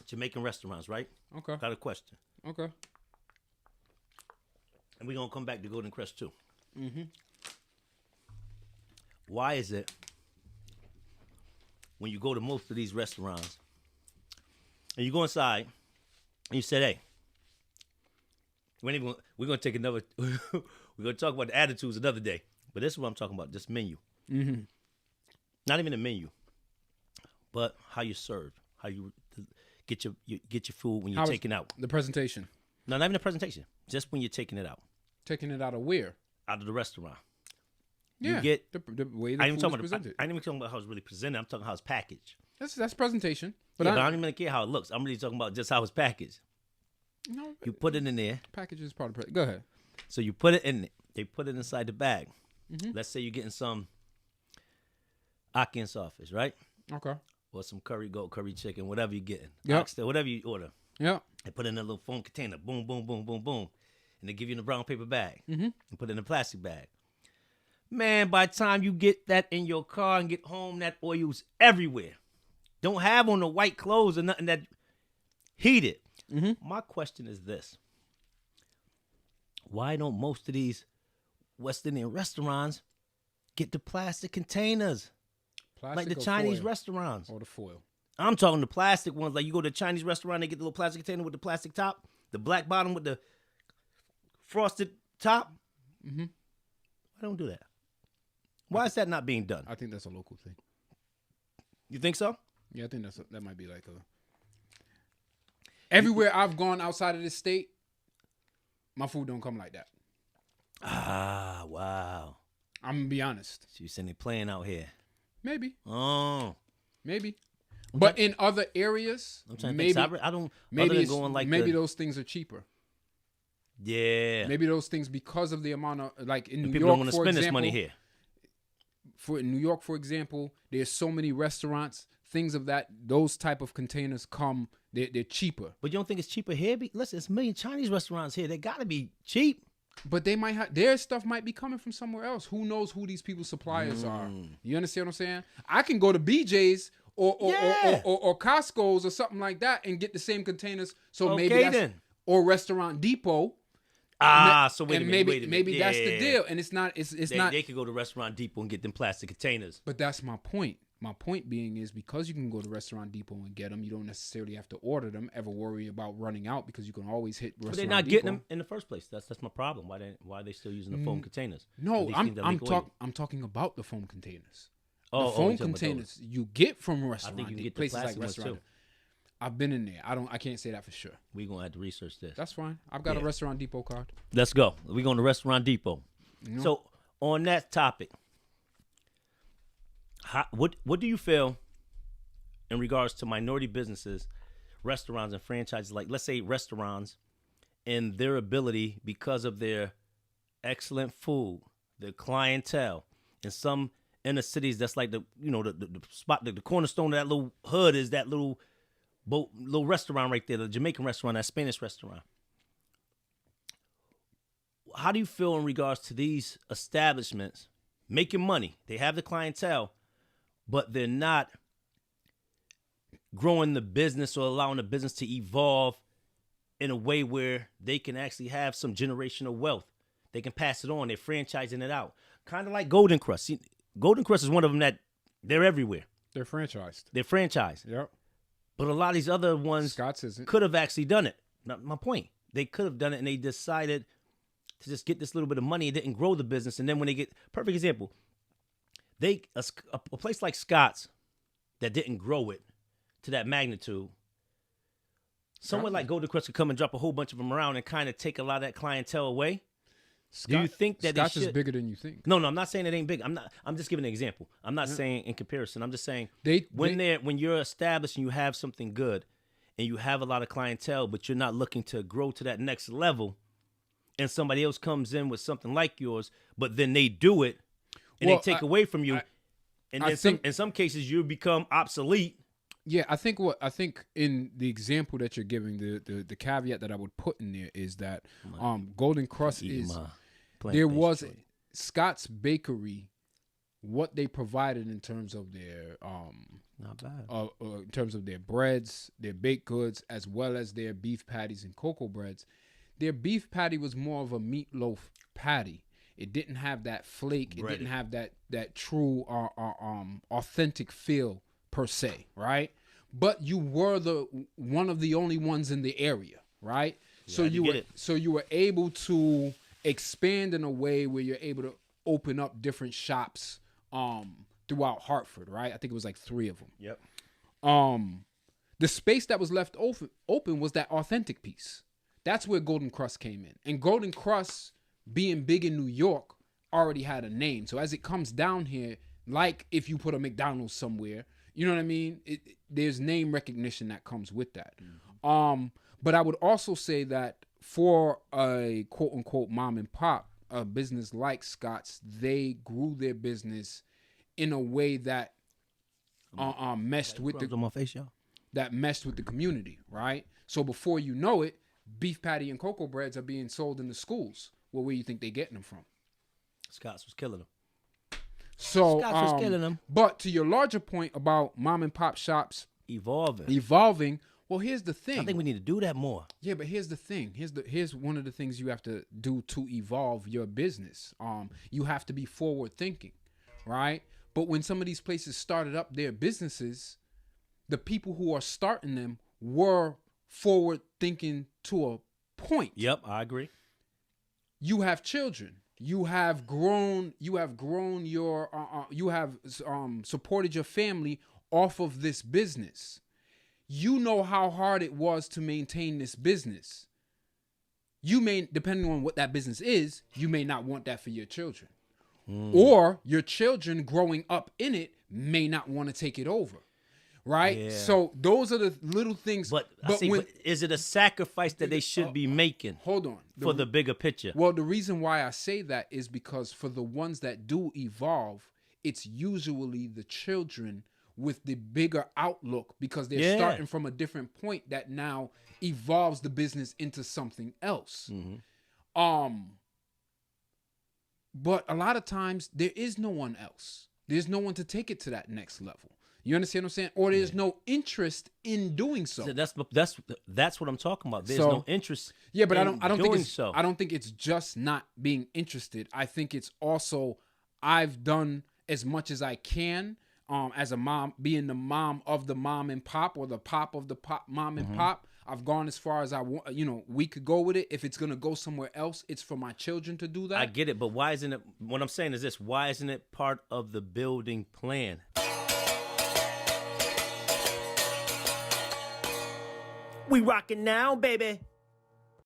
Jamaican restaurants, right? Okay. Got a question. Okay. And we're going to come back to Golden Crest, too. Mm-hmm. Why is it when you go to most of these restaurants and you go inside and you say, hey, we're going to take another, we're going to talk about the attitudes another day. But this is what I'm talking about, this menu. Mm-hmm. Not even the menu, but how you serve, how you get your food when you're taking out. The presentation. No, not even the presentation. Just when you're taking it out. Taking it out of where? Out of the restaurant. Yeah. You get the way the I ain't food even is presented. I ain't even talking about how it's really presented. I'm talking how it's packaged. That's presentation. But, But I don't even care how it looks. I'm really talking about just how it's packaged. No, You put it in there. package is part of Go ahead. So you put it in. They put it inside the bag. Mm-hmm. Let's say you're getting some ackee and sawfish, right? Okay. Or some curry goat, curry chicken, whatever you're getting. Yep. Oxtail, whatever you order. Yeah. They put it in a little foam container. Boom, boom, boom, boom, boom. And they give you in a brown paper bag. Mm-hmm. And put it in a plastic bag. Man, by the time you get that in your car and get home, that oil's everywhere. Don't have on the white clothes or nothing that heated. Mm-hmm. My question is this. Why don't most of these West Indian restaurants get the plastic containers? Plastic Like the or Chinese foil? restaurants. Or the foil. I'm talking the plastic ones. Like you go to a Chinese restaurant, they get the little plastic container with the plastic top, the black bottom with the frosted top. Mm-hmm. Why don't do that? Why is that not being done? I think that's a local thing. You think so? Yeah, I think that might be like a. Everywhere I've gone outside of this state, my food don't come like that. Ah, wow. I'm gonna be honest. So you saying they playing out here? Maybe, Oh, maybe, but in other areas, I'm trying to maybe, think. So I don't. maybe other than it's, going like maybe the, those things are cheaper. yeah. Maybe those things because of the amount of like in And New people York, don't want to for spend example, this money here. In New York, for example, there's so many restaurants, things of that. Those type of containers come. They're cheaper. But you don't think it's cheaper here? Listen, it's a million Chinese restaurants here. They gotta be cheap. But they might have their stuff might be coming from somewhere else. Who knows who these people's suppliers are? You understand what I'm saying? I can go to BJ's or Costco's or something like that and get the same containers. So Okay, maybe that's, then. or Restaurant Depot. So wait a and minute. maybe wait a minute. maybe that's the Yeah. deal. And it's not. It's not. They could go to Restaurant Depot and get them plastic containers. But that's my point. My point being is because you can go to Restaurant Depot and get them, you don't necessarily have to order them. Ever worry about running out because you can always hit Restaurant But they're not Depot. getting them in the first place. That's my problem. Why are they still using the foam containers? No, These I'm things are legal I'm talking about the foam containers. Oh, The you're foam talking about containers you get from I Restaurant think you can Depot, get the places like plastic ones Restaurant. too. I've been in there. I can't say that for sure. We're gonna have to research this. That's fine. I've got a Yeah. Restaurant Depot card. Let's go. We're going to Restaurant Depot. You know? So on that topic, what do you feel in regards to minority businesses, restaurants and franchises, like let's say restaurants, and their ability because of their excellent food, their clientele, in some inner cities that's like the spot, the cornerstone of that little hood is that little restaurant right there, the Jamaican restaurant, that Spanish restaurant. How do you feel in regards to these establishments making money? They have the clientele, but they're not growing the business or allowing the business to evolve in a way where they can actually have some generational wealth. They can pass it on. They're franchising it out. Kind of like Golden Crust. See, Golden Crust is one of them that they're everywhere. They're franchised. They're franchised. Yep. But a lot of these other ones Scott's isn't. could have actually done it. Not my point. They could have done it and they decided to just get this little bit of money and didn't grow the business. And then when they get, perfect example, a place like Scott's that didn't grow it to that magnitude, somewhere like Golden Crust could come and drop a whole bunch of them around and kind of take a lot of that clientele away. Do you think that Scott's they should? is bigger than you think? No, I'm not saying it ain't big. I'm just giving an example. I'm not saying in comparison. I'm just saying when you're established and you have something good and you have a lot of clientele, but you're not looking to grow to that next level, and somebody else comes in with something like yours, but then they do it and they take away from you, and then in some cases you become obsolete. Yeah, I think in the example that you're giving, the caveat that I would put in there is that Golden Crust is there was Scott's Bakery what they provided in terms of their Not bad. in terms of their breads, their baked goods, as well as their beef patties and cocoa breads. Their beef patty was more of a meatloaf patty. It didn't have that flake. It didn't have that true authentic feel per se, right? But you were one of the only ones in the area, right? Yeah, so you were able to expand in a way where you're able to open up different shops throughout Hartford, right? I think it was like 3 of them. Yep. The space that was left open was that authentic piece. That's where Golden Krust came in. And Golden Krust, being big in New York, already had a name. So as it comes down here, like if you put a McDonald's somewhere, you know what I mean? There's name recognition that comes with that. Mm-hmm. But I would also say that for a quote unquote mom and pop, a business like Scott's, they grew their business in a way that meshed with the community, right? So before you know it, beef patty and cocoa breads are being sold in the schools. Well, where you think they're getting them from? Scott's was killing them. So Scott's was killing them. But to your larger point about mom and pop shops evolving. Well, here's the thing. I think we need to do that more. Yeah, but here's the thing. Here's one of the things you have to do to evolve your business. You have to be forward thinking, right? But when some of these places started up their businesses, the people who are starting them were forward thinking to a point. Yep, I agree. You have children. You have grown your you have supported your family off of this business. You know how hard it was to maintain this business. You may, depending on what that business is, you may not want that for your children. Or your children growing up in it may not want to take it over. Right? Yeah. So those are the little things. But is it a sacrifice that they should be making? Hold on. For the bigger picture. Well, the reason why I say that is because for the ones that do evolve, it's usually the children with the bigger outlook because they're starting from a different point that now evolves the business into something else. Mm-hmm. But a lot of times there is no one else. There's no one to take it to that next level. You understand what I'm saying? Or there's no interest in doing so. That's what I'm talking about. There's no interest. Yeah, but I don't think it's just not being interested. I think it's also I've done as much as I can as a mom, being the mom of the mom and pop or the pop of the pop mom and pop. I've gone as far as I want. We could go with it. If it's gonna go somewhere else, it's for my children to do that. I get it, but why isn't it? What I'm saying is this: why isn't it part of the building plan? We rocking now, baby.